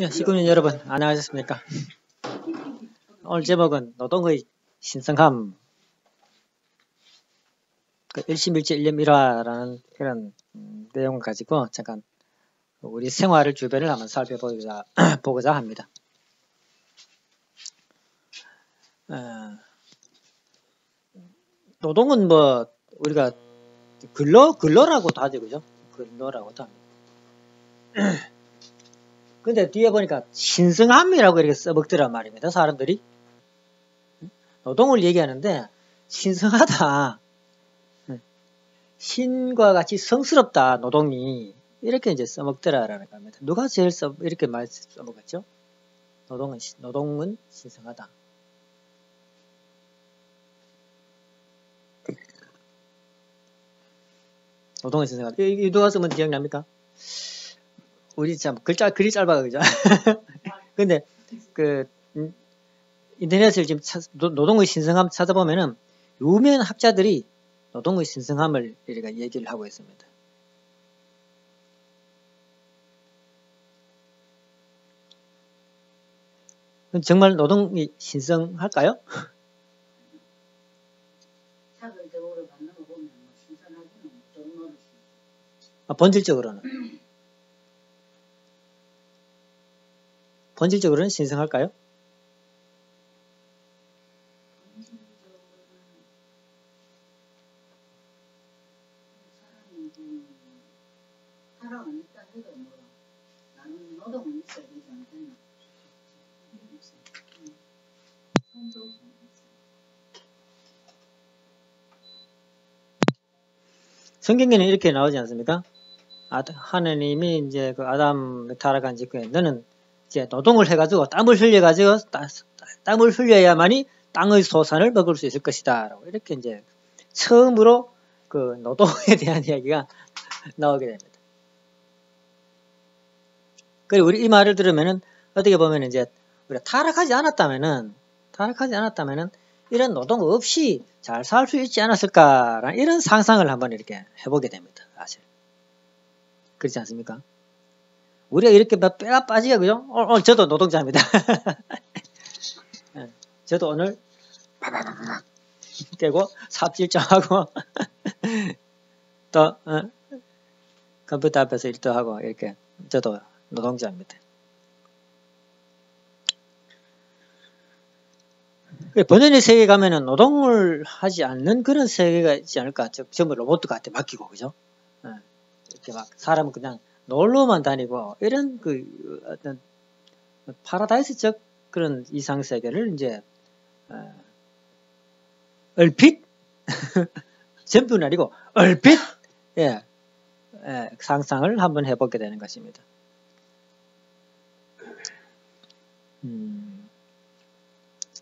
네, 시군인 여러분 안녕하셨습니까? 오늘 제목은 노동의 신성함, 일심일체 일념일화라는 그런 내용을 가지고 잠깐 우리 생활을 주변을 한번 살펴보고자 보고자 합니다. 노동은 뭐 우리가 근로라고도 하죠, 그죠? 근로라고도 합니다. 근데 뒤에 보니까 신성함이라고 이렇게 써먹더란 말입니다. 사람들이 노동을 얘기하는데 신성하다, 신과 같이 성스럽다 노동이, 이렇게 이제 써먹더라라는 겁니다. 누가 제일 이렇게 많이 써먹었죠? 노동은 신성하다. 노동은 신성하다. 이 누가 쓰면 기억납니까? 우리 참 글이 짧아요, 그죠? 근데 인터넷을 지금 노동의 신성함 찾아보면은 유명한 학자들이 노동의 신성함을 우리가 얘기를 하고 있습니다. 정말 노동이 신성할까요? 차별적으로 받는 거 보면 신선하기는 좋은 노릇이. 본질적으로는 신성할까요? 사람이 살아가는 있다 해도 뭐 나는 노동은 있어야 되지 않겠나. 성경에는 이렇게 나오지 않습니까? 하나님이 이제 그 아담 타락한 직후에 너는 이제 노동을 해가지고 땀을 흘려야만이 땅의 소산을 먹을 수 있을 것이다 라고 이렇게 이제 처음으로 그 노동에 대한 이야기가 나오게 됩니다. 그리고 우리 이 말을 들으면은 어떻게 보면 이제 우리가 타락하지 않았다면은 이런 노동 없이 잘 살 수 있지 않았을까라는 이런 상상을 한번 이렇게 해보게 됩니다. 사실 그렇지 않습니까? 우리가 이렇게 뼈가 빠지게, 그죠? 오늘 저도 노동자입니다. 저도 오늘 깨고 삽질 좀 하고 또 컴퓨터 앞에서 일도 하고 이렇게 저도 노동자입니다. 번연의 세계에 가면은 노동을 하지 않는 그런 세계가 있지 않을까? 전부 로봇한테 맡기고, 그죠? 이렇게 막 사람은 그냥 놀러만 다니고 이런 그 어떤 파라다이스적 그런 이상 세계를 이제 얼핏 전부는 아니고 얼핏 상상을 한번 해보게 되는 것입니다.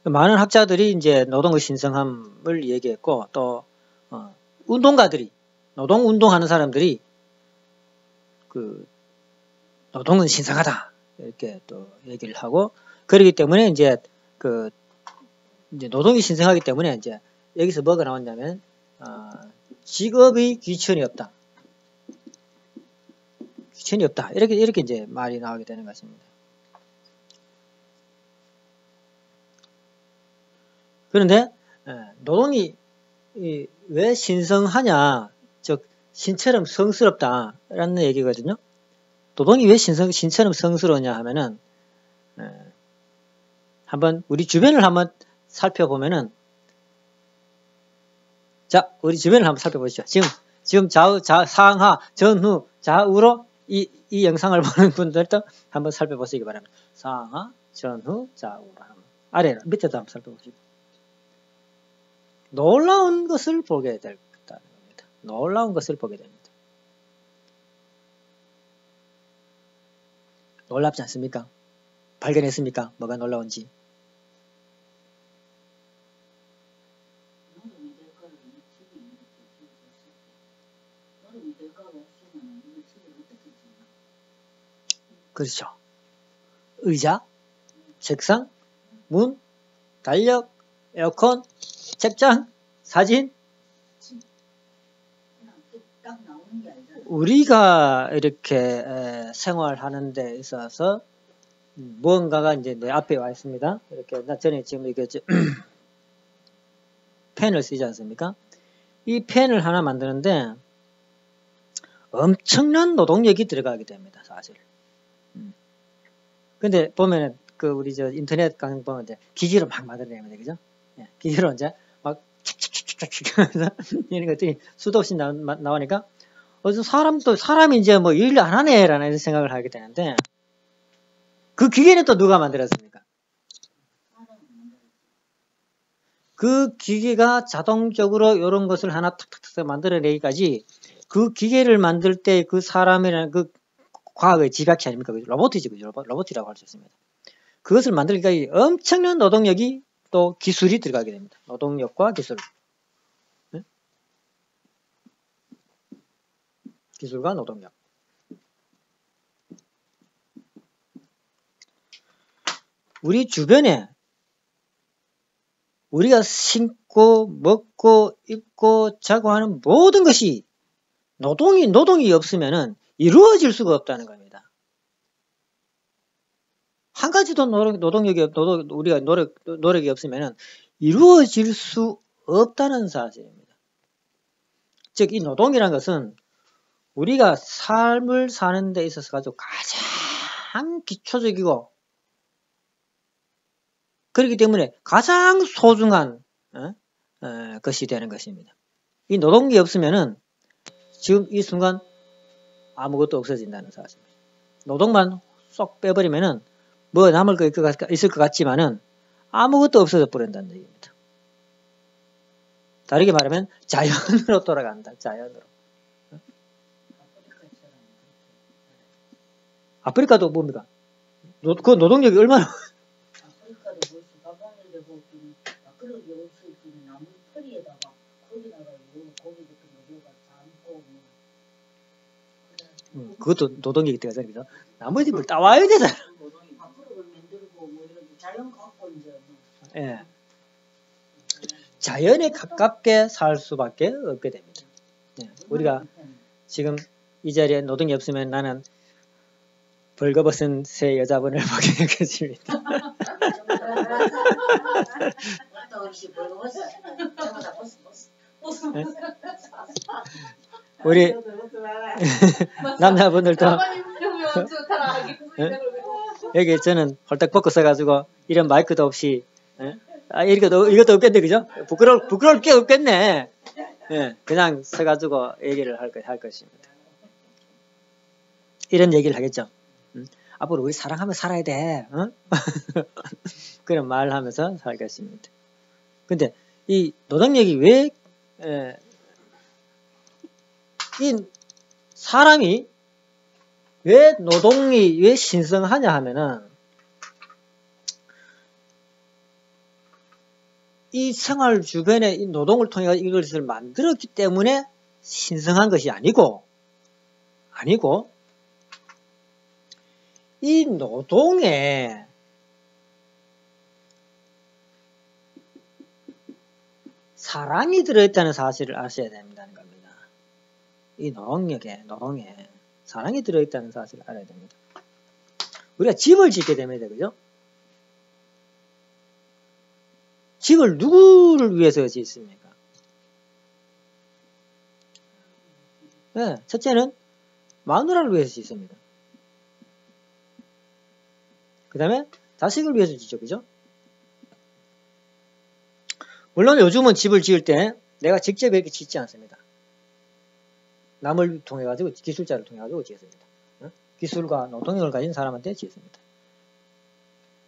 많은 학자들이 이제 노동의 신성함을 얘기했고 또 운동가들이 노동 운동하는 사람들이 그 노동은 신성하다 이렇게 또 얘기를 하고, 그렇기 때문에 이제 이제 노동이 신성하기 때문에 이제 여기서 뭐가 나왔냐면 직업의 귀천이 없다 이렇게 이제 말이 나오게 되는 것입니다. 그런데 노동이 왜 신성하냐, 즉 신처럼 성스럽다라는 얘기거든요. 노동이 왜 신처럼 성스러우냐 하면은 한번 우리 주변을 한번 살펴보면은, 자 우리 주변을 한번 살펴보시죠. 지금 상하 전후 좌우로 이 영상을 보는 분들도 한번 살펴보시기 바랍니다. 상하 전후 좌우로 아래로 밑에도 한번 살펴보시고 놀라운 것을 보게 된다는 겁니다. 놀라운 것을 보게 됩니다. 놀랍지 않습니까? 발견했습니까? 뭐가 놀라운지. 그렇죠. 의자, 책상, 문, 달력, 에어컨, 책장, 사진. 우리가 이렇게 생활하는 데 있어서 무언가가 이제 내 앞에 와 있습니다. 이렇게 나 전에 지금 이게 펜을 쓰지 않습니까? 이 펜을 하나 만드는데 엄청난 노동력이 들어가게 됩니다, 사실. 근데 보면은 우리 인터넷 강의 보면 이제 기계로 막 만들어냅니다, 그죠? 예, 기계로 이제 막 하면서 이런 것들이 수도 없이 나오니까 사람이 이제 뭐 일을 안 하네라는 생각을 하게 되는데 그 기계는 또 누가 만들었습니까? 그 기계가 자동적으로 이런 것을 하나 탁탁탁 만들어내기까지 그 기계를 만들 때 그 사람이라는 그 과학의 집약체 아닙니까? 로봇이지, 그죠? 로봇이라고 할 수 있습니다. 그것을 만들기까지 엄청난 노동력이 또 기술이 들어가게 됩니다. 노동력과 기술. 네? 기술과 노동력. 우리 주변에 우리가 신고, 먹고, 입고, 자고 하는 모든 것이 노동이 없으면은 이루어질 수가 없다는 겁니다. 한 가지도 우리가 노력이 없으면은 이루어질 수 없다는 사실입니다. 즉, 이 노동이라는 것은 우리가 삶을 사는 데 있어서 가지고 가장 기초적이고 그렇기 때문에 가장 소중한 것이 되는 것입니다. 이 노동이 없으면은 지금 이 순간 아무것도 없어진다는 사실입니다. 노동만 쏙 빼버리면은 뭐 남을 거 있을 것 같지만은 아무것도 없어져 버린다는 얘기입니다. 다르게 말하면 자연으로 돌아간다. 자연으로. 아프리카도 뭡니까? 그 노동력이 얼마나 아프리카도 벌써 가방을 대고 그러기 없이 나무 뿌리에다가 거기다가 고기 같은 거 넣어가 삶고 그것도 노동력이 들어가잖아요. 그죠? 나머지 뭘 따와야 되잖아. 밥그릇을 만들고 뭐 이런 자연 갖고 이제 예. 자연에 가깝게 살 수밖에 없게 됩니다. 예. 우리가 지금 이 자리에 노동이 없으면 나는 벌거벗은 새 여자분을 보게 되겠습니다. 우리 남자분들도 여기 저는 홀딱 벗고 써가지고 이런 마이크도 없이 이것도 없겠네, 그죠? 부끄러울 게 없겠네. 예, 그냥 서가지고 얘기를 할 것입니다. 이런 얘기를 하겠죠. 앞으로 우리 사랑하며 살아야 돼. 그런 말을 하면서 살겠습니다. 근데 이 노동력이 이 사람이 노동이 왜 신성하냐 하면은 이 생활 주변에 이 노동을 통해 이것을 만들었기 때문에 신성한 것이 아니고 이 노동에 사랑이 들어있다는 사실을 아셔야 된다는 겁니다. 이 노동에 사랑이 들어있다는 사실을 알아야 됩니다. 우리가 집을 짓게 됩니다. 그죠? 집을 누구를 위해서 짓습니까? 네, 첫째는 마누라를 위해서 짓습니다. 그 다음에 자식을 위해서 짓죠. 그죠? 물론 요즘은 집을 지을 때 내가 직접 이렇게 짓지 않습니다. 남을 통해 가지고 기술자를 통해 가지고 짓습니다. 기술과 노동력을 가진 사람한테 짓습니다.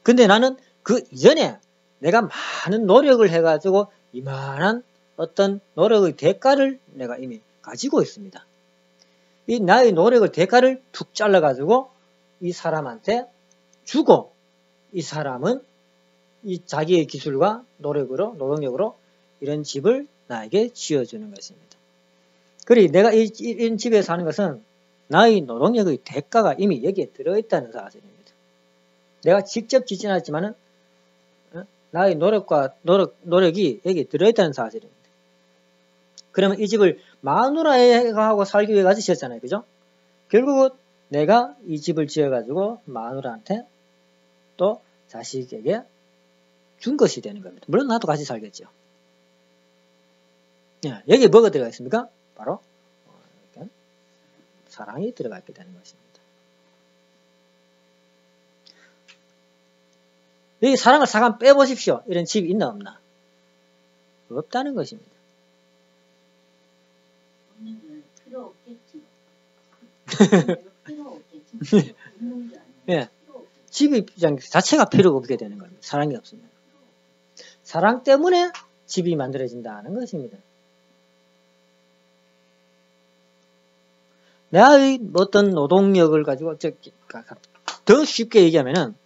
근데 나는 그 이전에 내가 많은 노력을 해가지고 이만한 어떤 노력의 대가를 내가 이미 가지고 있습니다. 이 나의 노력을 대가를 툭 잘라가지고 이 사람한테 주고 이 사람은 이 자기의 기술과 노동력으로 이런 집을 나에게 지어주는 것입니다. 그리고 내가 이런 집에 사는 것은 나의 노동력의 대가가 이미 여기에 들어있다는 사실입니다. 내가 직접 짓지는 않았지만은 나의 노력이 여기에 들어있다는 사실입니다. 그러면 이 집을 마누라하고 살기 위해 가지셨잖아요. 그죠? 결국은 내가 이 집을 지어가지고 마누라한테 또 자식에게 준 것이 되는 겁니다. 물론 나도 같이 살겠죠. 예, 여기에 뭐가 들어가 있습니까? 바로 이렇게 사랑이 들어가 있게 되는 것입니다. 여기 사랑을 잠깐 빼보십시오. 이런 집이 있나 없나? 없다는 것입니다. 없는 게 필요 없겠지. 필요 없겠지. 없는 게 아니라 예, 필요 없겠지. 집 입장 자체가 필요가 없게 되는 겁니다. 사랑이 없으면. 사랑 때문에 집이 만들어진다는 것입니다. 내가 어떤 노동력을 가지고 더 쉽게 얘기하면은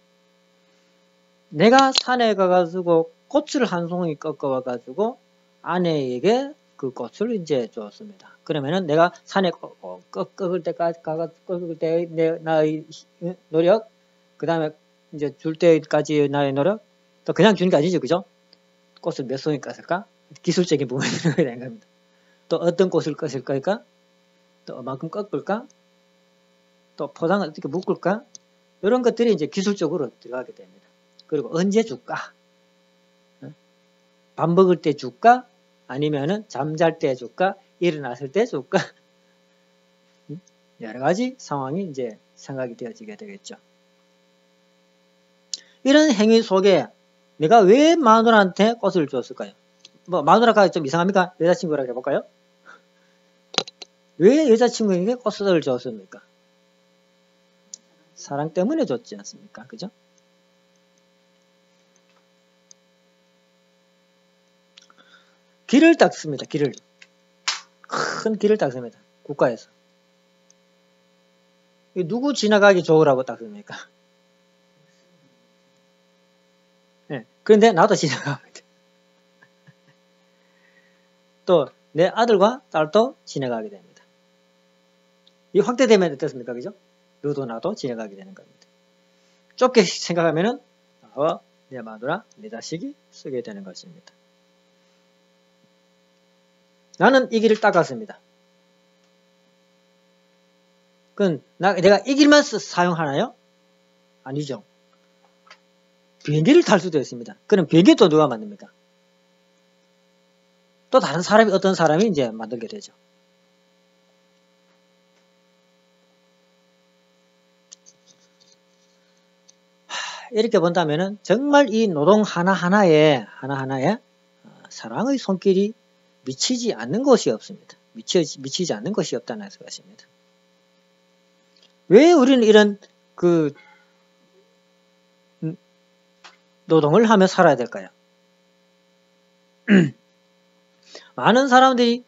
내가 산에 가가지고 꽃을 한 송이 꺾어와가지고 아내에게 그 꽃을 이제 줬습니다. 그러면은 내가 산에 꺾을 때까지 꺾을 때 나의 노력, 그 다음에 이제 줄 때까지 나의 노력, 또 그냥 주는 게 아니죠, 그죠? 꽃을 몇 송이 꺾을까? 기술적인 부분이 되는 겁니다. 또 어떤 꽃을 꺾을 거니까, 또 얼만큼 꺾을까? 또 포장을 어떻게 묶을까? 이런 것들이 이제 기술적으로 들어가게 됩니다. 그리고 언제 줄까? 밥 먹을 때 줄까? 아니면은 잠잘 때 줄까? 일어났을 때 줄까? 여러 가지 상황이 이제 생각이 되어지게 되겠죠. 이런 행위 속에 내가 왜 마누라한테 꽃을 줬을까요? 뭐 마누라가 좀 이상합니까? 여자친구라고 해볼까요? 왜 여자친구에게 꽃을 줬습니까? 사랑 때문에 줬지 않습니까? 그죠? 길을 닦습니다. 길을. 큰 길을 닦습니다. 국가에서. 누구 지나가기 좋으라고 닦습니까? 네. 그런데 나도 지나갑니다. 또 내 아들과 딸도 지나가게 됩니다. 이 확대되면 어떻습니까? 그죠? 너도 나도 지나가게 되는 겁니다. 좁게 생각하면은 나와 내 마누라, 내 자식이 쓰게 되는 것입니다. 나는 이 길을 닦았습니다. 그건 내가 이 길만 사용하나요? 아니죠. 비행기를 탈 수도 있습니다. 그럼 비행기 또 누가 만듭니까? 또 다른 사람이, 어떤 사람이 이제 만들게 되죠. 이렇게 본다면은 정말 이 노동 하나하나에 사랑의 손길이 미치지 않는 것이 없습니다. 미치지 않는 것이 없다는 것입니다. 왜 우리는 이런 노동을 하며 살아야 될까요? 많은 사람들이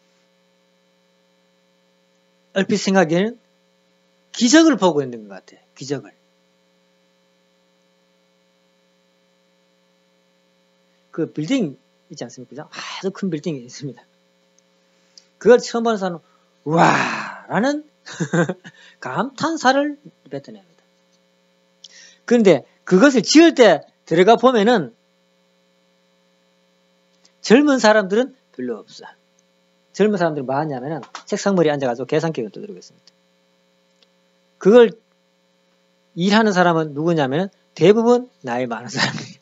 얼핏 생각에는 기적을 보고 있는 것 같아요. 기적을. 그 빌딩 있지 않습니까? 아주 큰 빌딩이 있습니다. 그걸 처음 보는 사람은 와 라는 감탄사를 뱉어냅니다. 그런데 그것을 지을 때 들어가 보면은 젊은 사람들은 별로 없어. 젊은 사람들은 뭐 하냐면은 책상머리에 앉아가지고 계산기를 두드리고 있습니다. 그걸 일하는 사람은 누구냐면은 대부분 나이 많은 사람이에요.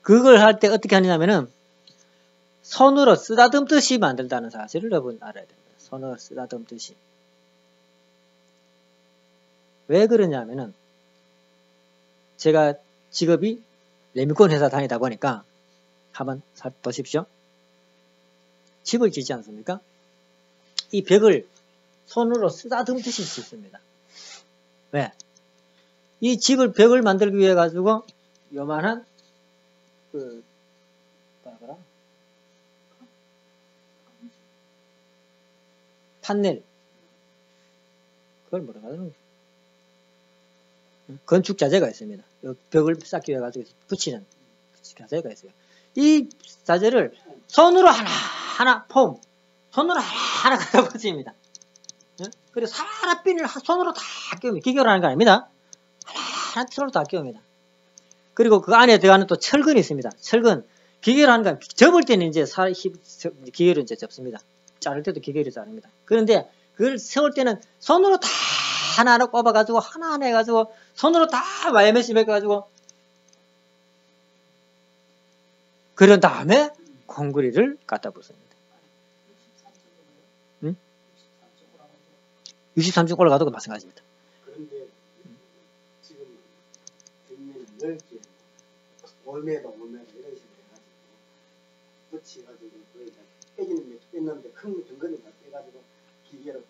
그걸 할 때 어떻게 하냐면은 손으로 쓰다듬듯이 만든다는 사실을 여러분 알아야 됩니다. 손으로 쓰다듬듯이. 왜 그러냐면은 제가 직업이 레미콘 회사 다니다 보니까 한번 보십시오. 집을 짓지 않습니까? 이 벽을 손으로 쓰다듬듯이 짓습니다. 왜? 이 집을 벽을 만들기 위해 가지고 요만한 뭐라 판넬, 그걸 뭐라고 하는 거죠? 건축 자재가 있습니다. 벽을 쌓기 위해 가지고 붙이는 자재가 있어요. 이 자재를 손으로 하나 손으로 하나 갖다 붙입니다. 그리고 사람 핀을 손으로 다 끼웁니다. 기계로 하는 거 아닙니다. 하나 손으로 다 끼웁니다. 그리고 그 안에 들어가는 또 철근이 있습니다. 철근. 기계로 하는 건 접을 때는 이제 기계로 이제 접습니다. 자를 때도 기계로 자릅니다. 그런데 그걸 세울 때는 손으로 다 하나하나 꼽아가지고 하나하나 해가지고 손으로 다 YMS 해가지고 그런 다음에 콘크리트를 갖다 붙습니다. 63층 올라가도 마찬가지입니다. 그런데 지금 뒷면은 넓게 5m 이런 식으로 해가지고 붙여가지고 거기다 빼지는 게 뺐는데 큰 덩어리 다 빼가지고 기계로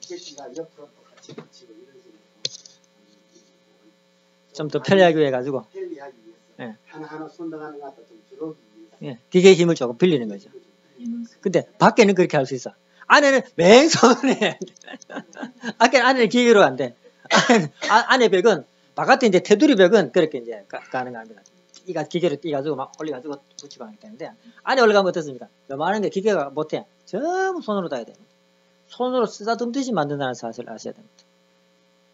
기계기가 옆으로 또 같이 붙이고 이런 식으로 좀 더 편리하게 해가지고 편리하기 위해서 하나하나 손당하는 것 같다 좀 줄어들기 위해서 기계의 힘을 조금 빌리는 거죠. 근데 밖에는 그렇게 할 수 있어. 안에는 맨손에 안에는 기계로 안 돼. 안에 벽은 바깥에 이제 테두리 벽은 그렇게 이제 가능합니다. 이가 기계로 띄가지고 막 올려가지고 붙이고 하기 때문에 안에 올라가면 어떻습니까? 요만한 게 기계가 못해. 전부 손으로 다 해야 됩니다. 손으로 쓰다듬듯이 만든다는 사실을 아셔야 됩니다.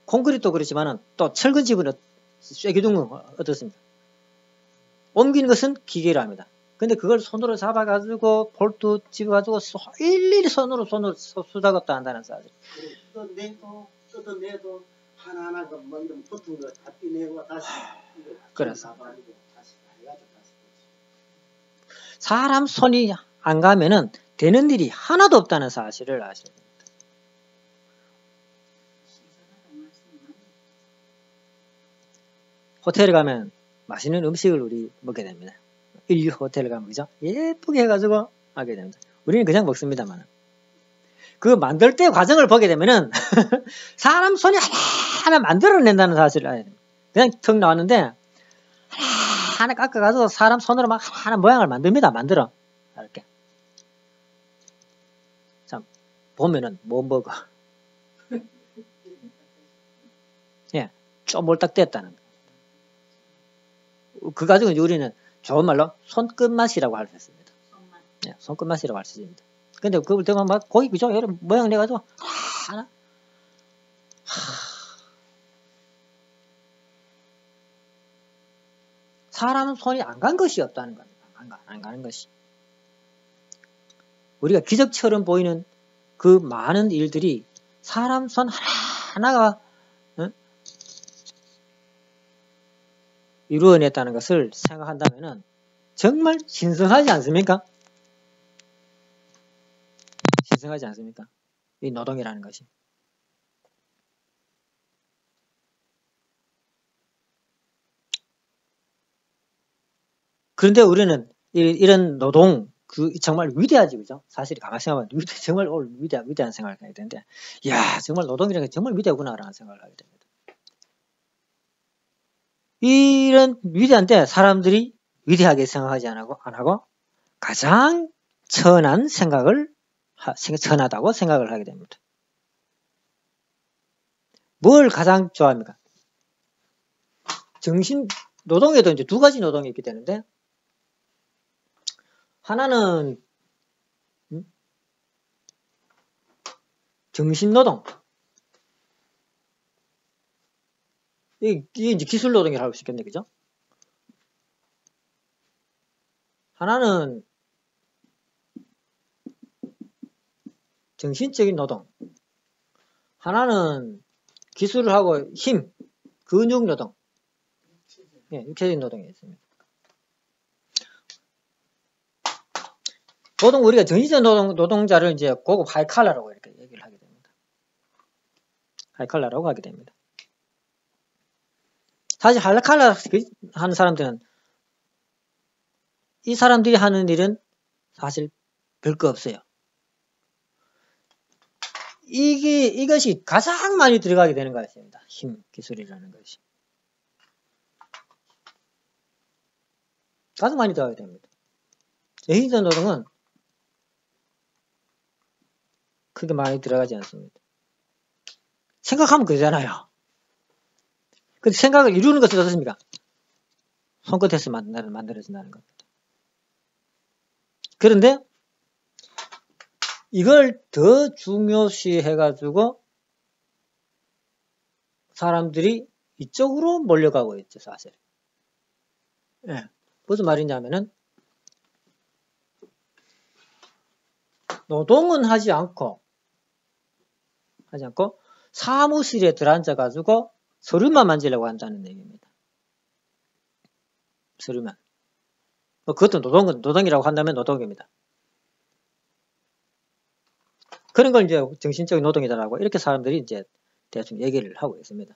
콘크리트도 그렇지만은 또 철근 집은 쇠기둥은 어떻습니까? 옮기는 것은 기계로 합니다. 근데 그걸 손으로 잡아가지고 볼트 집어가지고 일일이 손으로 수작업도 한다는 사실. 뜯어내도 하나하나 뭐 이런 붙은 거 다 떼내고 다시 그래서 다시 해가지고 다시 사람 손이 안 가면은 되는 일이 하나도 없다는 사실을 아셔야 됩니다. 호텔에 가면 맛있는 음식을 우리 먹게 됩니다. 인류 호텔에 가면 그죠? 예쁘게 해가지고 하게 됩니다. 우리는 그냥 먹습니다만 그 만들 때 과정을 보게 되면은 사람 손이 하나 만들어낸다는 사실을 알아야 됩니다. 그냥 턱 나왔는데 하나 깎아가지고 사람 손으로 막 하나 모양을 만들어 이렇게. 참 보면은 못 먹어. 예, 쪼물딱됐다는 거. 그 가지고 우리는 좋은 말로 손끝맛이라고 할 수 있습니다. 예, 손끝맛이라고 할 수 있습니다. 근데 그걸 대고 막 고기 그죠? 이런 모양 내가지고 하나 사람은 손이 안 간 것이 없다는 겁니다. 안 가는 것이. 우리가 기적처럼 보이는 그 많은 일들이 사람 손 하나가 이루어냈다는 것을 생각한다면 정말 신성하지 않습니까? 신성하지 않습니까? 이 노동이라는 것이. 그런데 우리는 이런 노동, 정말 위대하지, 그죠? 사실 가만히 생각하면 정말 위대한 생각을 하게 되는데, 이야, 정말 노동이라는 게 정말 위대하구나라는 생각을 하게 됩니다. 이런 위대한데 사람들이 위대하게 생각하지 안 하고 가장 천하다고 생각을 하게 됩니다. 뭘 가장 좋아합니까? 노동에도 이제 두 가지 노동이 있게 되는데, 하나는 정신노동. 이게 이제 기술노동이라고 할 수 있겠네, 그죠? 하나는 정신적인 노동. 하나는 기술을 하고 힘, 근육 노동. 예, 육체적인 노동이 있습니다. 보통 우리가 정신적 노동자를 이제 고급 하이칼라라고 이렇게 얘기를 하게 됩니다. 하이칼라라고 하게 됩니다. 사실 하이칼라 하는 사람들은 이 사람들이 하는 일은 사실 별거 없어요. 이것이 가장 많이 들어가게 되는 것입니다. 힘, 기술이라는 것이. 가장 많이 들어가게 됩니다. 정신적 노동은 크게 많이 들어가지 않습니다. 생각하면 그러잖아요. 근데 생각을 이루는 것은 어떻습니까? 손끝에서 만들어진다는 겁니다. 그런데 이걸 더 중요시 해가지고 사람들이 이쪽으로 몰려가고 있죠, 사실. 예. 무슨 말이냐면은 노동은 하지 않고 하지 않고 사무실에 들어앉아가지고 서류만 만지려고 한다는 얘기입니다. 서류만. 그것도 노동이라고 한다면 노동입니다. 그런 걸 이제 정신적인 노동이다라고 이렇게 사람들이 이제 대충 얘기를 하고 있습니다.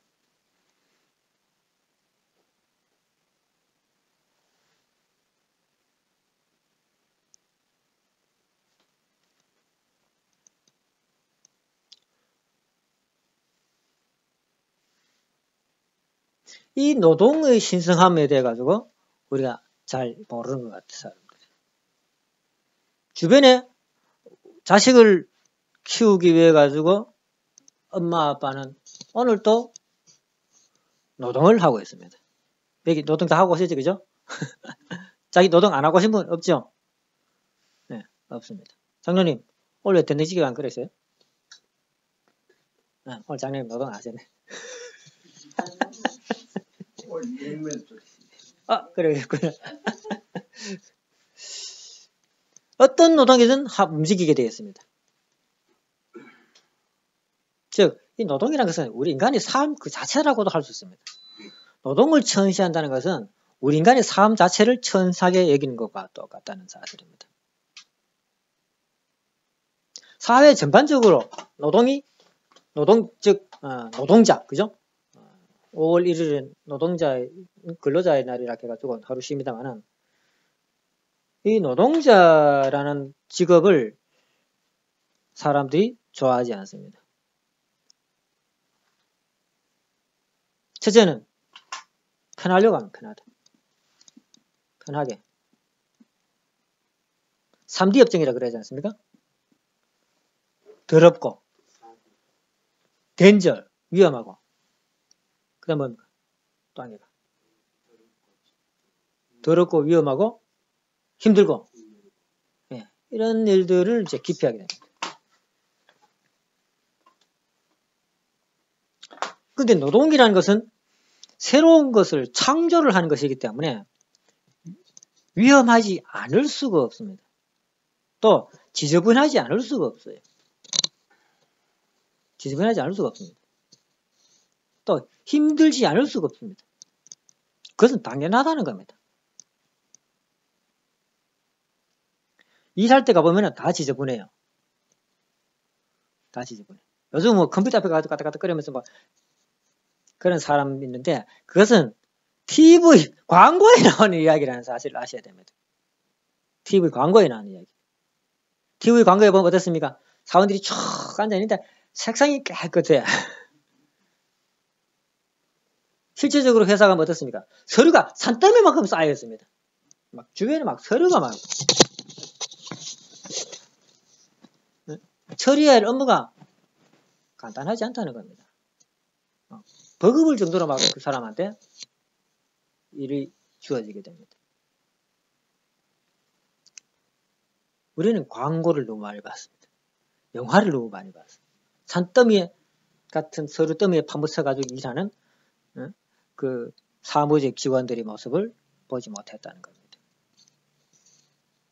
이 노동의 신성함에 대해 가지고 우리가 잘 모르는 것 같아요. 사람들이. 주변에 자식을 키우기 위해 가지고 엄마 아빠는 오늘도 노동을 하고 있습니다. 여기 노동 다 하고 오시죠, 그죠? 자기 노동 안 하고 오신 분 없죠? 네, 없습니다. 장로님, 오늘 왜 된장찌개 안 끓였어요? 네, 오늘 장로님 노동 안 하셨네. 아, 그러겠구나. 어떤 노동이든 움직이게 되어 있습니다. 즉, 이 노동이라는 것은 우리 인간의 삶 그 자체라고도 할 수 있습니다. 노동을 천시한다는 것은 우리 인간의 삶 자체를 천사하게 여기는 것과 똑같다는 사실입니다. 사회 전반적으로 노동자, 그죠? 5월 1일은 근로자의 날이라 해가지고 하루 쉽니다만은 이 노동자라는 직업을 사람들이 좋아하지 않습니다. 첫째는 편하려고 하면 편하다. 편하게. 3D 업종이라 그러지 않습니까? 더럽고, 덴절, 위험하고. 그 다음 뭡니까? 또 한 개가. 더럽고, 위험하고, 힘들고. 예, 이런 일들을 이제 기피하게 됩니다. 근데 노동이라는 것은 새로운 것을 창조를 하는 것이기 때문에 위험하지 않을 수가 없습니다. 또 지저분하지 않을 수가 없어요. 지저분하지 않을 수가 없습니다. 또 힘들지 않을 수가 없습니다. 그것은 당연하다는 겁니다. 일할 때 가보면 다 지저분해요. 다 지저분해. 요즘 뭐 컴퓨터 앞에 가서 갔다 끓이면서 뭐 그런 사람 있는데 그것은 TV 광고에 나오는 이야기라는 사실을 아셔야 됩니다. TV 광고에 나오는 이야기. TV 광고에 보면 어떻습니까? 사원들이 쭉 앉아있는데 색상이 깨끗해. 실제적으로 회사가 뭐 어떻습니까? 서류가 산더미만큼 쌓여있습니다. 막 주변에 막 서류가 막 처리해야 할 업무가 간단하지 않다는 겁니다. 버거울 정도로 막 그 사람한테 일이 주어지게 됩니다. 우리는 광고를 너무 많이 봤습니다. 영화를 너무 많이 봤습니다. 산더미 같은 서류 더미에 파묻혀가지고 일하는 그 사무직 직원들의 모습을 보지 못했다는 겁니다.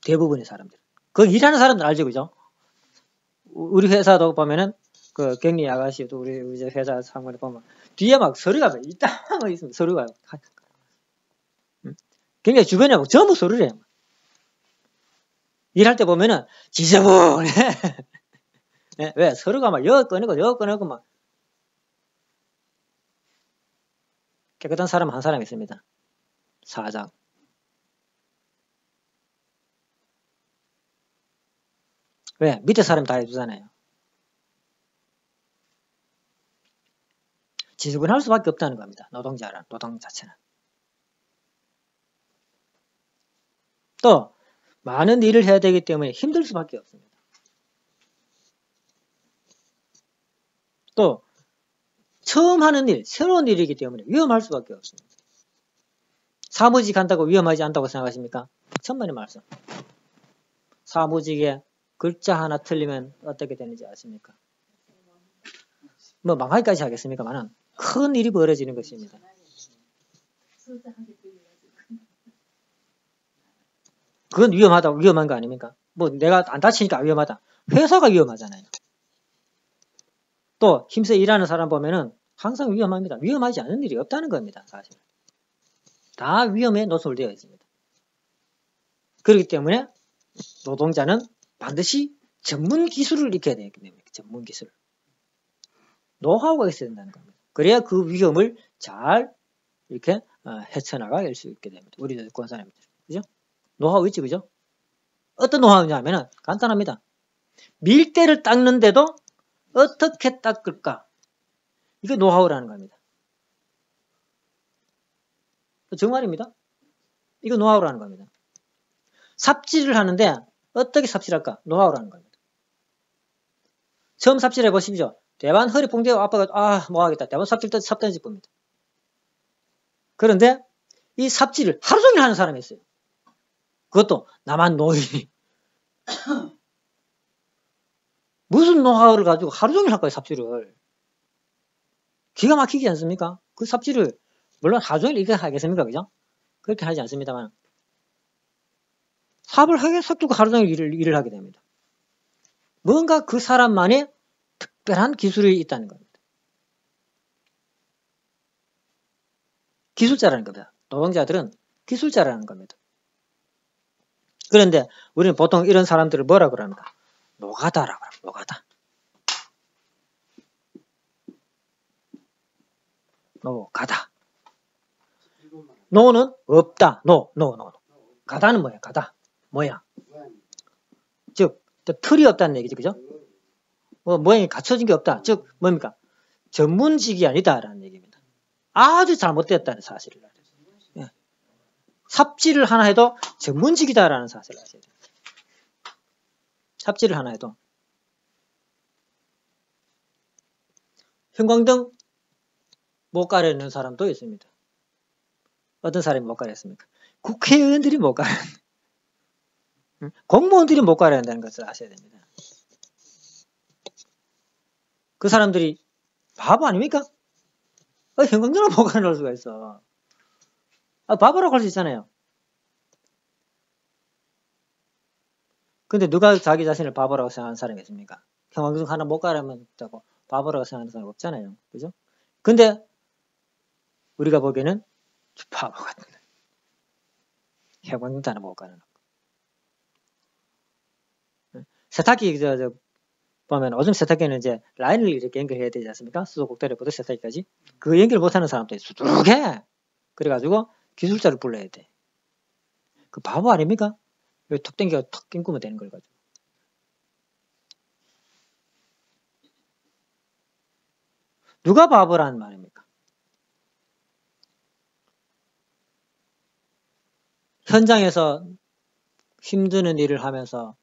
대부분의 사람들. 그 일하는 사람들 알죠, 그죠? 우리 회사도 보면은 그 격리 아가씨도 우리 회사 사무에 보면 뒤에 막 서류가 이따만 있습니다. 서류가 굉장히 주변에 막 전부 서류래요. 일할 때 보면은 지저분해. 네, 왜 서류가 막 여 꺼내고 막 깨끗한 사람 한 사람 있습니다. 사장. 왜? 밑에 사람 다 해주잖아요. 지저분할 수밖에 없다는 겁니다. 노동 자체는. 또 많은 일을 해야 되기 때문에 힘들 수밖에 없습니다. 또 처음 하는 일, 새로운 일이기 때문에 위험할 수밖에 없습니다. 사무직 한다고 위험하지 않다고 생각하십니까? 천만의 말씀. 사무직에 글자 하나 틀리면 어떻게 되는지 아십니까? 뭐 망하기까지 하겠습니까만은 큰 일이 벌어지는 것입니다. 그건 위험한 거 아닙니까? 뭐 내가 안 다치니까 위험하다. 회사가 위험하잖아요. 또 힘써 일하는 사람 보면은 항상 위험합니다. 위험하지 않은 일이 없다는 겁니다. 사실. 다 위험에 노출되어 있습니다. 그렇기 때문에 노동자는 반드시 전문 기술을 익혀야 되기 때문에 전문 기술. 노하우가 있어야 된다는 겁니다. 그래야 그 위험을 잘 이렇게 헤쳐나갈 수 있게 됩니다. 우리 권사님들. 그죠? 노하우 있지, 그죠? 어떤 노하우냐면은 간단합니다. 밀대를 닦는데도 어떻게 닦을까? 이게 노하우라는 겁니다. 정말입니다. 이거 노하우라는 겁니다. 삽질을 하는데 어떻게 삽질할까? 노하우라는 겁니다. 처음 삽질해 보십시오. 대만 허리 뽕대고 아빠가 뭐 하겠다. 대만 삽질 때 삽 던질 겁니다. 그런데 이 삽질을 하루 종일 하는 사람이 있어요. 그것도 남한 노인이. 무슨 노하우를 가지고 하루 종일 할 거예요, 삽질을. 기가 막히지 않습니까? 그 삽질을 물론 하루 종일 이렇게 하겠습니까? 그죠? 그렇게 하지 않습니다만 삽을 두고 하루 종일 일을 하게 됩니다. 뭔가 그 사람만의 특별한 기술이 있다는 겁니다. 기술자라는 겁니다. 노동자들은 기술자라는 겁니다. 그런데 우리는 보통 이런 사람들을 뭐라 그럽니까? 노가다라고 합니다. 노가다. 노가다. 노는 없다. 노. 가다는 뭐야? 가다. 뭐야? 즉 틀이 없다는 얘기죠. 그죠? 모양이 갖춰진 게 없다. 즉 뭡니까? 전문직이 아니다라는 얘기입니다. 아주 잘못됐다는 사실을 알아요. 예. 삽질을 하나 해도 전문직이다라는 사실을 아셔야 돼요. 삽질을 하나 해도. 형광등 못 가려는 사람도 있습니다. 어떤 사람이 못 가렸습니까? 국회의원들이 못 가려. 공무원들이 못 가려야 한다는 것을 아셔야 됩니다. 그 사람들이 바보 아닙니까? 형광등을 못 가려놓을 수가 있어. 바보라고 할 수 있잖아요. 근데 누가 자기 자신을 바보라고 생각하는 사람이 있습니까? 형광등 하나 못 가려면 바보라고 생각하는 사람이 없잖아요. 그죠? 근데 우리가 보기에는 바보 같은 형광등도 하나 못 가려놓고. 세탁기 보면 오줌 세탁기는 이제 라인을 이렇게 연결해야 되지 않습니까? 수도 꼭대리부터 세탁기까지. 그 연결 못하는 사람도 수두룩해. 그래가지고 기술자를 불러야 돼. 그 바보 아닙니까? 왜 턱 땡겨 턱 낑꾸면 되는 걸 가지고. 누가 바보라는 말입니까? 현장에서 힘드는 일을 하면서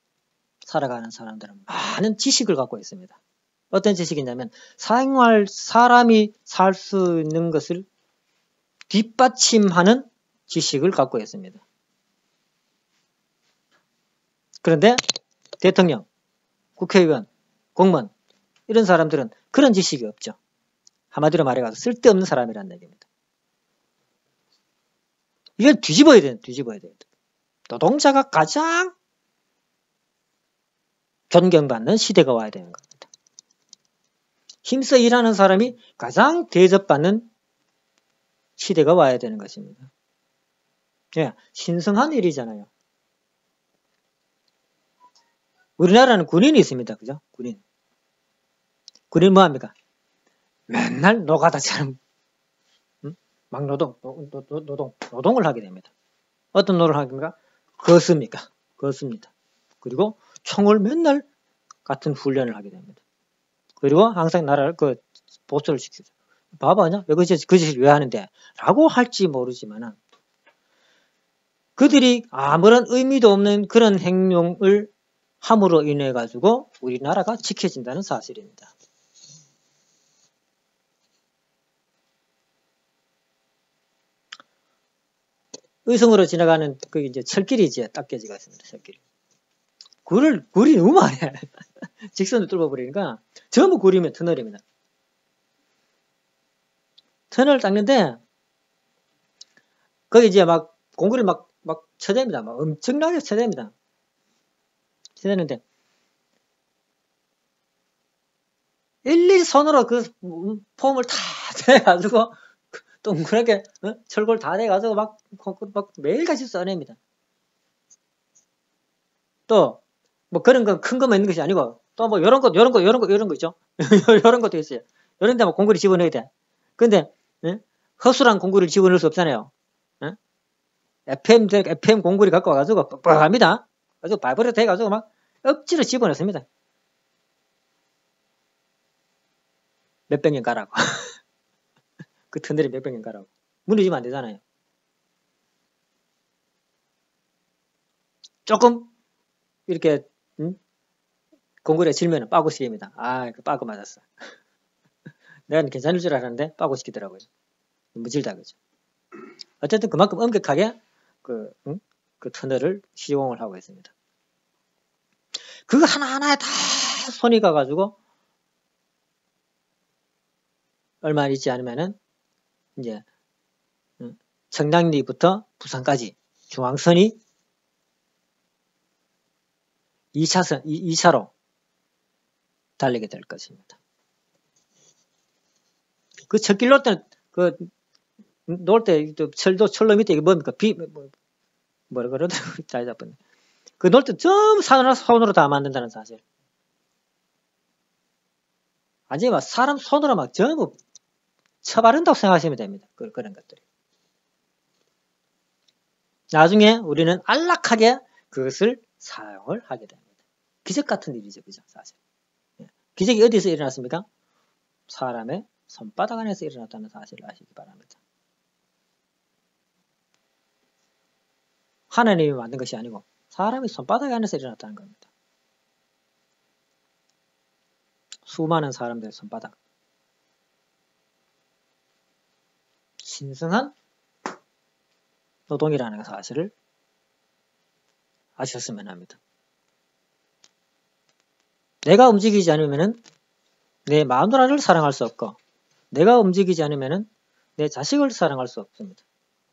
살아가는 사람들은 많은 지식을 갖고 있습니다. 어떤 지식이냐면 사람이 살 수 있는 것을 뒷받침하는 지식을 갖고 있습니다. 그런데 대통령, 국회의원, 공무원 이런 사람들은 그런 지식이 없죠. 한마디로 말해서 쓸데없는 사람이라는 얘기입니다. 이걸 뒤집어야 돼요. 노동자가 가장 존경받는 시대가 와야 되는 겁니다. 힘써 일하는 사람이 가장 대접받는 시대가 와야 되는 것입니다. 예, 신성한 일이잖아요. 우리나라는 군인이 있습니다. 그죠? 군인 뭐합니까? 맨날 노가다처럼 막 노동을 하게 됩니다. 어떤 노동을 합니까? 걷습니다. 그리고 총을 맨날 같은 훈련을 하게 됩니다. 그리고 항상 나라를 보수를 시키죠. 바보 아니야? 그 짓을 왜 하는데? 라고 할지 모르지만은 그들이 아무런 의미도 없는 그런 행동을 함으로 인해 가지고 우리나라가 지켜진다는 사실입니다. 의성으로 지나가는 이제 철길이 닦여지가 있습니다. 철길. 굴이 너무 많아요. 직선을 뚫어버리니까 전부 굴이면 터널입니다. 터널을 닦는데 거기 이제 막 공구를 막 쳐댑니다. 막 엄청나게 쳐댑니다. 쳐대는데 1, 2, 지 손으로 그 폼을 다 대가지고 동그랗게 철골 다 대가지고 막 매일같이 써냅니다. 또 뭐 그런 건 큰 것만 있는 것이 아니고 또 뭐 이런 거 있죠. 이런 것도 있어요. 이런 데 뭐 공구리 집어넣어야 돼. 근데 허술한 공구리를 집어넣을 수 없잖아요. FM 공구리 갖고 와가지고 뻑뻑합니다. 그래서 발버릇 해가지고 막 억지로 집어넣습니다. 몇백 년 가라고. 그 터널에 몇백 년 가라고. 무너지면 안 되잖아요. 조금 이렇게 공구리에 질면은 빠고 시킵니다. 아, 그 빠고 맞았어. 내가 괜찮을 줄 알았는데 빠고 시키더라고요. 무질다 그죠. 어쨌든 그만큼 엄격하게 그 터널을 시공을 하고 있습니다. 그거 하나하나에 다 손이 가가지고 얼마 있지 않으면은 이제 청량리부터 부산까지 중앙선이 2차로 달리게 될 것입니다. 그 철길 놓을 때는 놓을 때 철로 밑에 이게 뭡니까? 뭐라 그러더라고요. 잘 잡았네. 그 놓을 때 전부 손으로 다 만든다는 사실. 아니 막 사람 손으로 막 전부 쳐바른다고 생각하시면 됩니다. 그런 것들이. 나중에 우리는 안락하게 그것을 사용을 하게 됩니다. 기적 같은 일이죠. 그죠? 사실. 기적이 어디서 일어났습니까? 사람의 손바닥 안에서 일어났다는 사실을 아시기 바랍니다. 하나님이 만든 것이 아니고 사람의 손바닥 안에서 일어났다는 겁니다. 수많은 사람들의 손바닥. 신성한 노동이라는 사실을 아셨으면 합니다. 내가 움직이지 않으면 내 마누라를 사랑할 수 없고 내가 움직이지 않으면 내 자식을 사랑할 수 없습니다.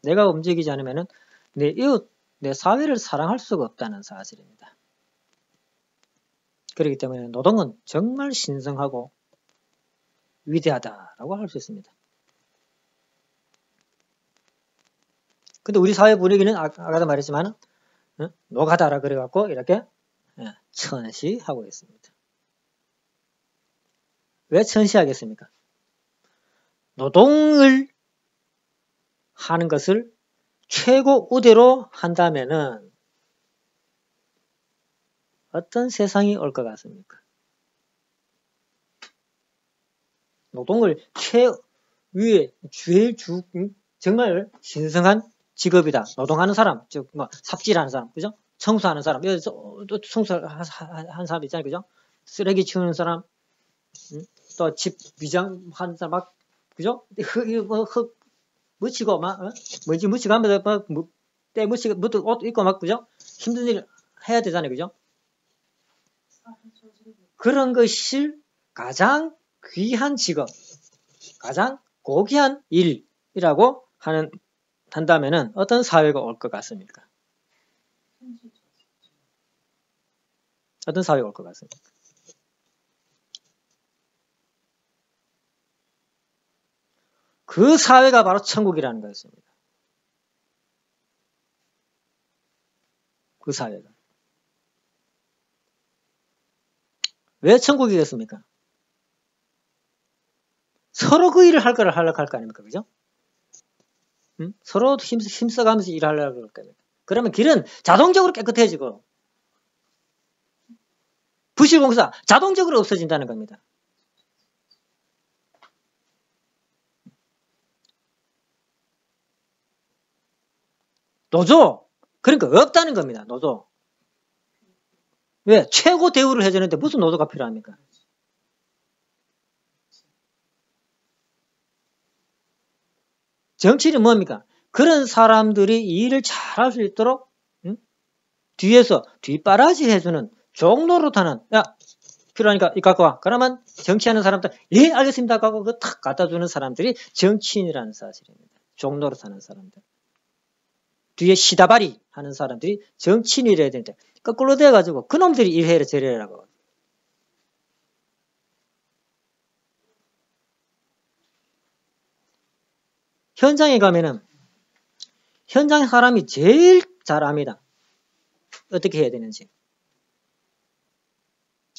내가 움직이지 않으면 내 이웃, 내 사회를 사랑할 수가 없다는 사실입니다. 그렇기 때문에 노동은 정말 신성하고 위대하다라고 할 수 있습니다. 근데 우리 사회 분위기는 아까도 말했지만 노가다라 그래갖고 이렇게 천시하고 있습니다. 왜 천시하겠습니까? 노동을 하는 것을 최고 우대로 한다면은 어떤 세상이 올 것 같습니까? 노동을 최위에 제일 정말 신성한 직업이다. 노동하는 사람, 즉 뭐 삽질하는 사람, 그죠? 청소하는 사람, 여기서 또 청소한 사람 있잖아요, 그죠? 쓰레기 치우는 사람, 또 집 위장하는 사람, 막 그죠? 흙 묻히고 막 먼지 묻히고 하면서 때 묻히고 옷 입고 막 그죠? 힘든 일 해야 되잖아요, 그죠? 그런 것이 가장 귀한 직업, 가장 고귀한 일이라고 한다면은 어떤 사회가 올 것 같습니까? 어떤 사회가 올 것 같습니까? 그 사회가 바로 천국이라는 거였습니다. 그 사회가. 왜 천국이겠습니까? 서로 그 일을 하려고 할 거 아닙니까? 그죠? 서로 힘써가면서 일하려고 할 거 아닙니까? 그러면 길은 자동적으로 깨끗해지고 부실공사 자동적으로 없어진다는 겁니다. 노조 그러니까 없다는 겁니다. 노조. 왜? 최고 대우를 해주는데 무슨 노조가 필요합니까? 정치는 뭡니까? 그런 사람들이 이 일을 잘할 수 있도록 뒤에서 뒷바라지 해주는 종노릇하는 야 필요하니까 이 갖고 와. 그러면 정치하는 사람들 예 알겠습니다 하고 그 탁 갖다 주는 사람들이 정치인이라는 사실입니다. 종노릇하는 사람들. 뒤에 시다바리 하는 사람들이 정치인이 이래야 되는데 거꾸로 돼가지고 그놈들이 일해라 저래라고. 현장에 가면은 현장 사람이 제일 잘 압니다. 어떻게 해야 되는지.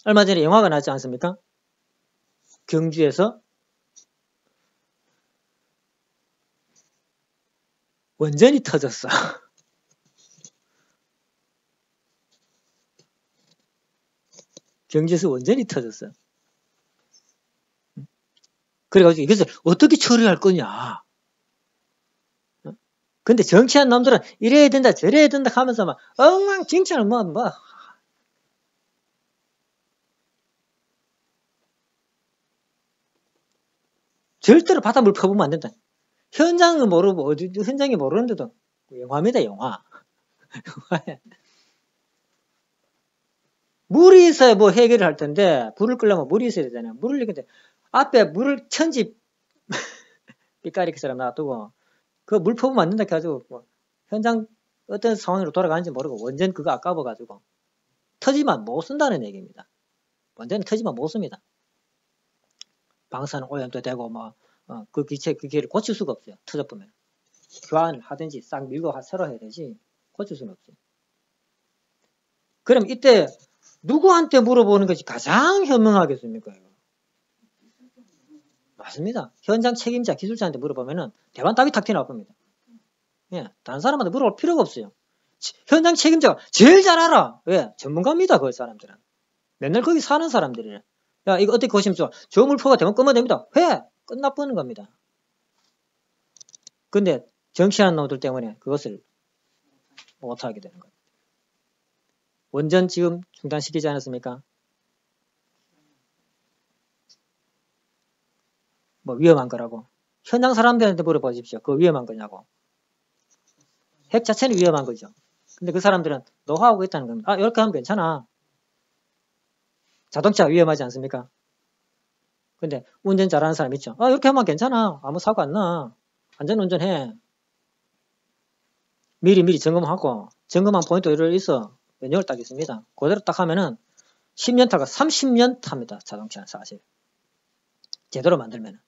얼마 전에 영화가 나왔지 않습니까? 경주에서 원전이 터졌어. 경주에서 원전이 터졌어. 그래가지고 이것을 어떻게 처리할 거냐. 근데 정치한 놈들은 이래야 된다 저래야 된다 하면서 막 엉망진창을 뭐 절대로 바닷물 퍼부으면 안 된다. 현장을 모르고 어디 현장이 모르는데도 영화입니다. 영화. 물이 있어야 뭐 해결을 할 텐데 불을 끄려면 물이 있어야 되잖아요. 물을 내는데 앞에 물을 천지 삐까리처럼 놔두고 그 물 퍼부으면 안 된다 해가지고 뭐 현장 어떤 상황으로 돌아가는지 모르고 원전 그거 아까워가지고 터지면 못 쓴다는 얘기입니다. 원전은 터지면 못 씁니다. 방사능 오염도 되고 뭐 그 기체를 고칠 수가 없어요. 터져보면 교환을 하든지 싹 밀고 새로 해야 되지 고칠 수는 없어요. 그럼 이때 누구한테 물어보는 것이 가장 현명하겠습니까? 맞습니다. 현장 책임자 기술자한테 물어보면은 대만 답이 탁 튀어나올 겁니다. 예, 다른 사람한테 물어볼 필요가 없어요. 현장 책임자가 제일 잘 알아. 왜? 전문가입니다. 그 사람들은. 맨날 거기 사는 사람들이래. 야, 이거 어떻게 보시면서 저 물포가 되면 끄면 됩니다. 회! 끝나버리는 겁니다. 근데 정치하는 놈들 때문에 그것을 못하게 되는 거예요. 원전 지금 중단시키지 않았습니까? 뭐 위험한 거라고. 현장 사람들한테 물어보십시오. 그거 위험한 거냐고. 핵 자체는 위험한 거죠. 근데 그 사람들은 노하우가 있다는 겁니다. 아, 이렇게 하면 괜찮아. 자동차 위험하지 않습니까? 근데 운전 잘하는 사람 있죠. 아, 이렇게 하면 괜찮아. 아무 사고 안 나. 안전운전해. 미리 점검하고 점검한 포인트를 있어. 메뉴를 딱 있습니다. 그대로 딱 하면은 10년 타가 30년 탑니다. 자동차는 사실. 제대로 만들면은.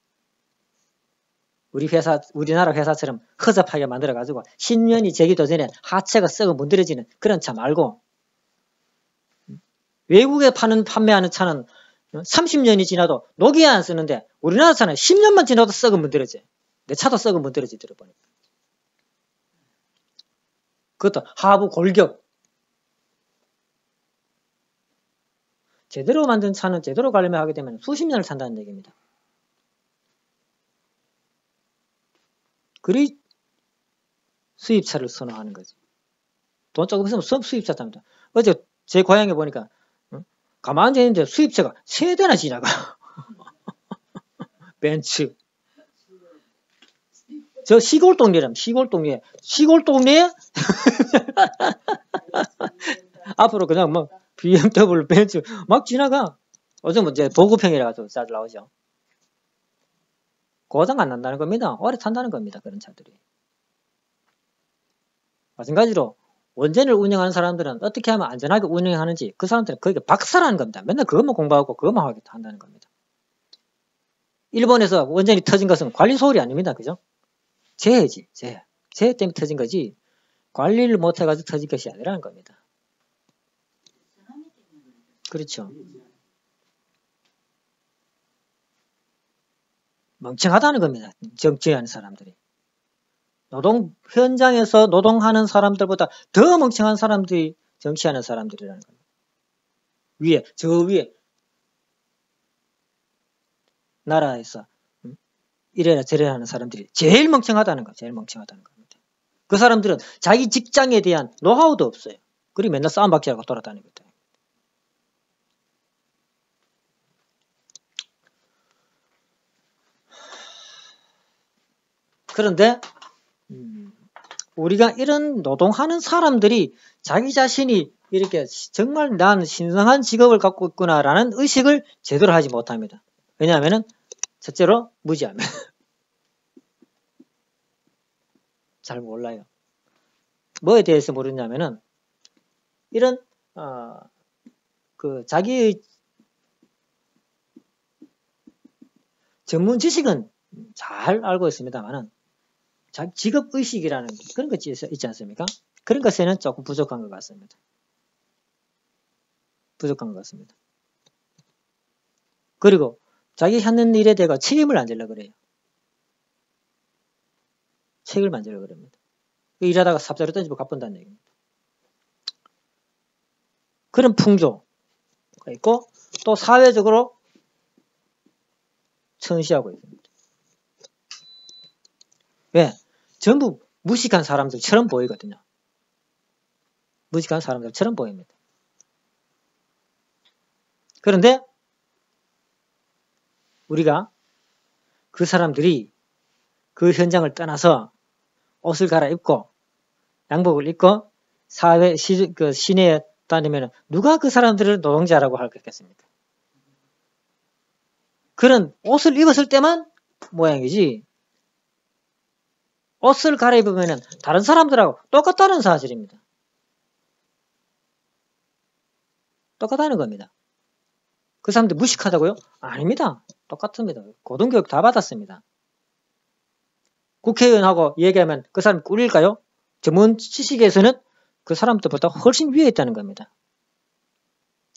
우리나라 회사처럼 허접하게 만들어가지고 10년이 제기도 전에 하체가 썩어 문드러지는 그런 차 말고 외국에 판매하는 차는 30년이 지나도 녹이 안 쓰는데 우리나라 차는 10년만 지나도 썩어 문드러져. 내 차도 썩어 문드러지 들어보니까. 그것도 하부 골격. 제대로 만든 차는 제대로 관리하게 되면 수십 년을 산다는 얘기입니다. 그리 수입차를 선호하는 거지. 돈 조금 있으면 수입차 탑니다. 어제 제 고향에 보니까 가만히 있는데 수입차가 3대나 지나가. 벤츠. 저 시골 동네라면 시골 동네 앞으로 그냥 뭐 BMW, 벤츠 막 지나가. 어제 뭐 이제 보급형이라 가지고 잘 나오죠. 고장 안 난다는 겁니다. 오래 탄다는 겁니다. 그런 차들이. 마찬가지로 원전을 운영하는 사람들은 어떻게 하면 안전하게 운영하는지 그 사람들은 거기에 박사라는 겁니다. 맨날 그것만 공부하고 그것만 하게 한다는 겁니다. 일본에서 원전이 터진 것은 관리 소홀이 아닙니다. 그죠? 재해지. 재해 때문에 터진 거지 관리를 못해가지고 터진 것이 아니라는 겁니다. 그렇죠. 멍청하다는 겁니다. 정치하는 사람들이. 현장에서 노동하는 사람들보다 더 멍청한 사람들이 정치하는 사람들이라는 겁니다. 저 위에 나라에서 이래나 저래나 하는 사람들이 제일 멍청하다는 겁니다. 그 사람들은 자기 직장에 대한 노하우도 없어요. 그리고 맨날 싸움박질하고 돌아다니거든요. 그런데 우리가 이런 노동하는 사람들이 자기 자신이 이렇게 정말 난 신성한 직업을 갖고 있구나라는 의식을 제대로 하지 못합니다. 왜냐하면 첫째로 무지합니다. 잘 몰라요. 뭐에 대해서 모르냐면은 이런 그 자기의 전문 지식은 잘 알고 있습니다만은 직업의식이라는 그런 것이 있지 않습니까? 그런 것에는 조금 부족한 것 같습니다. 부족한 것 같습니다. 그리고 자기 하는 일에 대해 책임을 안 지려고 그래요. 책임을 안 지려고 그럽니다. 일하다가 삽자루 던지고 가뿐다는 얘기입니다. 그런 풍조가 있고 또 사회적으로 천시하고 있습니다. 왜? 전부 무식한 사람들처럼 보이거든요. 무식한 사람들처럼 보입니다. 그런데 우리가 그 사람들이 그 현장을 떠나서 옷을 갈아입고 양복을 입고 사회 시내에 다니면 누가 그 사람들을 노동자라고 할 것 같겠습니까? 그런 옷을 입었을 때만 모양이지 옷을 갈아입으면 다른 사람들하고 똑같다는 사실입니다. 똑같다는 겁니다. 그 사람들 무식하다고요? 아닙니다. 똑같습니다. 고등교육 다 받았습니다. 국회의원하고 얘기하면 그 사람 꿀릴까요? 전문 지식에서는 그 사람들보다 훨씬 위에 있다는 겁니다.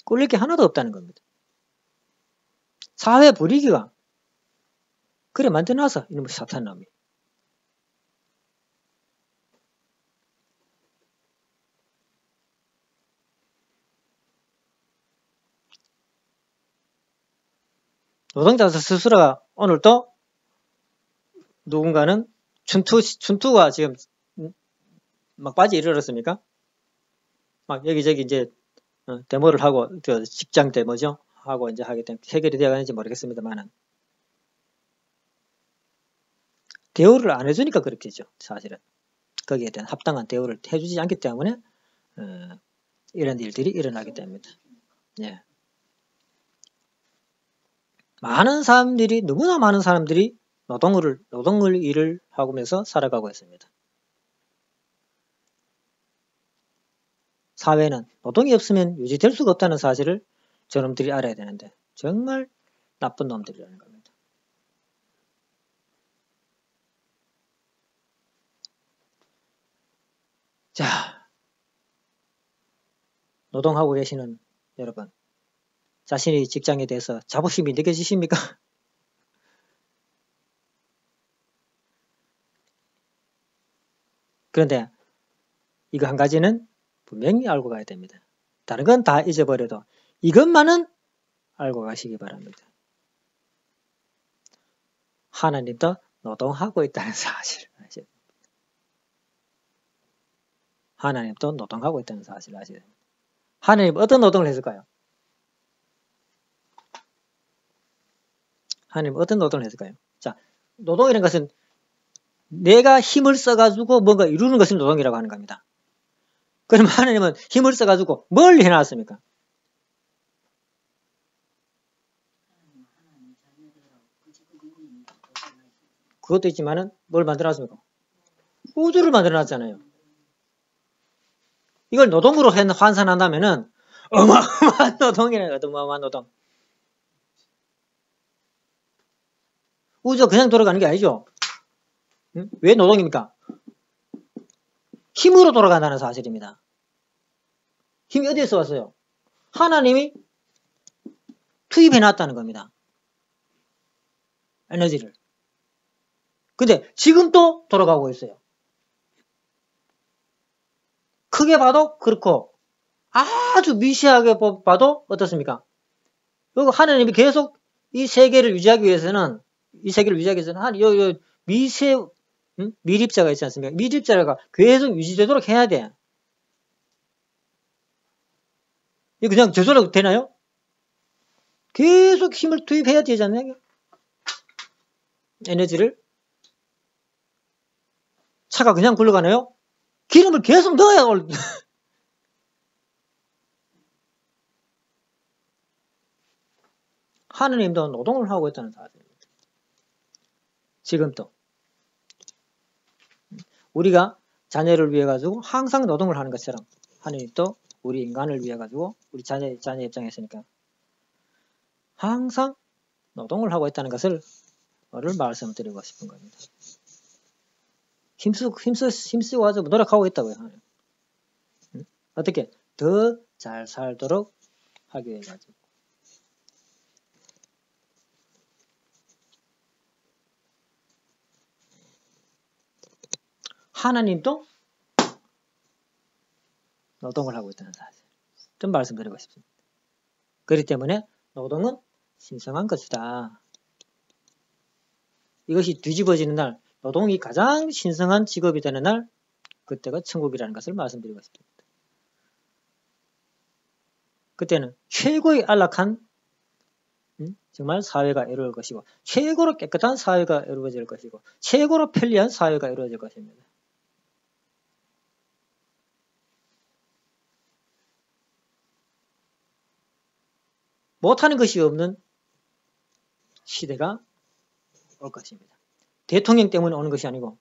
꿀릴 게 하나도 없다는 겁니다. 사회 분위기가 그래 만들어놔서 이놈의 사탄놈이. 노동자 스스로가 오늘도 누군가는 춘투가 지금 막 빠지 이르렀습니까? 막 여기저기 이제 데모를 하고 직장 데모죠 하고 이제 하기 때문에 해결이 되어가는지 모르겠습니다만은 대우를 안 해주니까 그렇겠죠. 사실은 거기에 대한 합당한 대우를 해주지 않기 때문에 이런 일들이 일어나게 됩니다. 예. 너무나 많은 사람들이 노동을 일을 하면서 살아가고 있습니다. 사회는 노동이 없으면 유지될 수가 없다는 사실을 저놈들이 알아야 되는데 정말 나쁜 놈들이라는 겁니다. 자, 노동하고 계시는 여러분, 자신의 직장에 대해서 자부심이 느껴지십니까? 그런데 이거 한 가지는 분명히 알고 가야 됩니다. 다른 건 다 잊어버려도 이것만은 알고 가시기 바랍니다. 하나님도 노동하고 있다는 사실을 아셔야 됩니다. 하나님도 노동하고 있다는 사실을 아셔야 됩니다. 하나님 어떤 노동을 했을까요? 하나님 어떤 노동을 했을까요? 자, 노동이라는 것은 내가 힘을 써가지고 뭔가 이루는 것을 노동이라고 하는 겁니다. 그럼 하나님은 힘을 써가지고 뭘 해놨습니까? 그것도 있지만은 뭘 만들어놨습니까? 우주를 만들어놨잖아요. 이걸 노동으로 환산한다면은 어마어마한 노동이라는 거예요. 어마어마한 노동. 우주가 그냥 돌아가는 게 아니죠. 응? 왜 노동입니까? 힘으로 돌아간다는 사실입니다. 힘이 어디에서 왔어요? 하나님이 투입해놨다는 겁니다. 에너지를. 근데 지금 또 돌아가고 있어요. 크게 봐도 그렇고 아주 미세하게 봐도 어떻습니까? 그리고 하나님이 계속 이 세계를 유지하기 위해서는 요 미세 밀입자가 있지 않습니까? 밀입자가 계속 유지되도록 해야 돼. 이거 그냥 저절로 되나요? 계속 힘을 투입해야 되지 않나요? 에너지를. 차가 그냥 굴러가나요? 기름을 계속 넣어야 하느님도 노동을 하고 있다는 사실입니다. 지금도 우리가 자녀를 위해 가지고 항상 노동을 하는 것처럼 하느님도 우리 인간을 위해 가지고 우리 자녀 입장에서니까 항상 노동을 하고 있다는 것을 말씀드리고 싶은 겁니다. 힘쓰고 가지고 노력하고 있다고요. 어떻게 더 잘 살도록 하기 위해 가지고. 하나님도 노동을 하고 있다는 사실 좀 말씀드리고 싶습니다. 그렇기 때문에 노동은 신성한 것이다. 이것이 뒤집어지는 날, 노동이 가장 신성한 직업이 되는 날, 그때가 천국이라는 것을 말씀드리고 싶습니다. 그때는 최고의 안락한 정말 사회가 이루어질 것이고, 최고로 깨끗한 사회가 이루어질 것이고, 최고로 편리한 사회가 이루어질 것입니다. 못하는 것이 없는 시대가 올 것입니다. 대통령 때문에 오는 것이 아니고,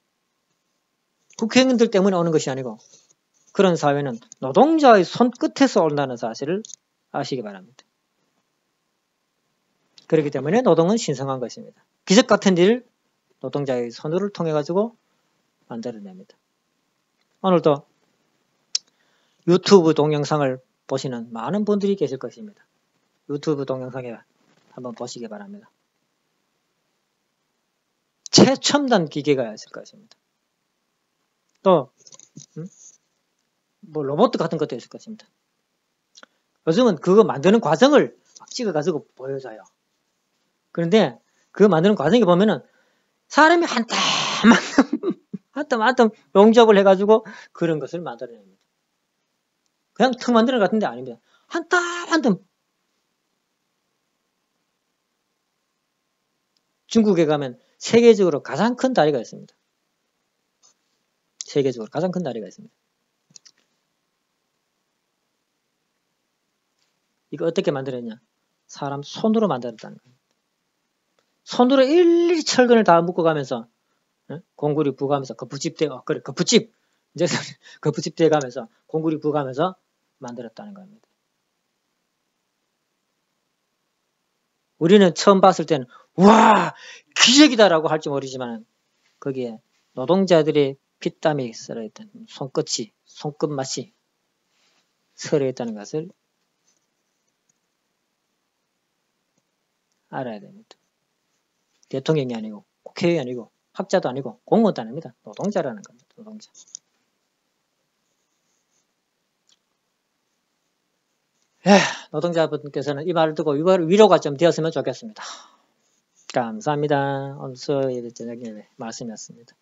국회의원들 때문에 오는 것이 아니고, 그런 사회는 노동자의 손끝에서 온다는 사실을 아시기 바랍니다. 그렇기 때문에 노동은 신성한 것입니다. 기적 같은 일을 노동자의 손을 통해 가지고 만들어냅니다. 오늘도 유튜브 동영상을 보시는 많은 분들이 계실 것입니다. 유튜브 동영상에 한번 보시기 바랍니다. 최첨단 기계가 있을 것입니다. 또 뭐 로봇 같은 것도 있을 것입니다. 요즘은 그거 만드는 과정을 막 찍어가지고 보여줘요. 그런데 그 만드는 과정에 보면은 사람이 한 땀 한 땀 용접을 해가지고 그런 것을 만들어냅니다. 그냥 턱 만드는 것 같은데 아닙니다. 한 땀 한 땀. 중국에 가면 세계적으로 가장 큰 다리가 있습니다. 세계적으로 가장 큰 다리가 있습니다. 이거 어떻게 만들었냐? 사람 손으로 만들었다는 겁니다. 손으로 일일이 철근을 다 묶어가면서 공구리 부어가면서 거푸집 이제 거푸집 돼가면서 공구리 부어가면서 만들었다는 겁니다. 우리는 처음 봤을 때는 와 기적이다라고 할지 모르지만 거기에 노동자들의 피땀이 썰어있던 손끝맛이 썰어있다는 것을 알아야 됩니다. 대통령이 아니고 국회의원이 아니고 학자도 아니고 공무원도 아닙니다. 노동자라는 겁니다. 노동자. 노동자분께서는 이 말을 듣고 위로가 좀 되었으면 좋겠습니다. 감사합니다. 오늘 수요일 저녁 예배 말씀이었습니다.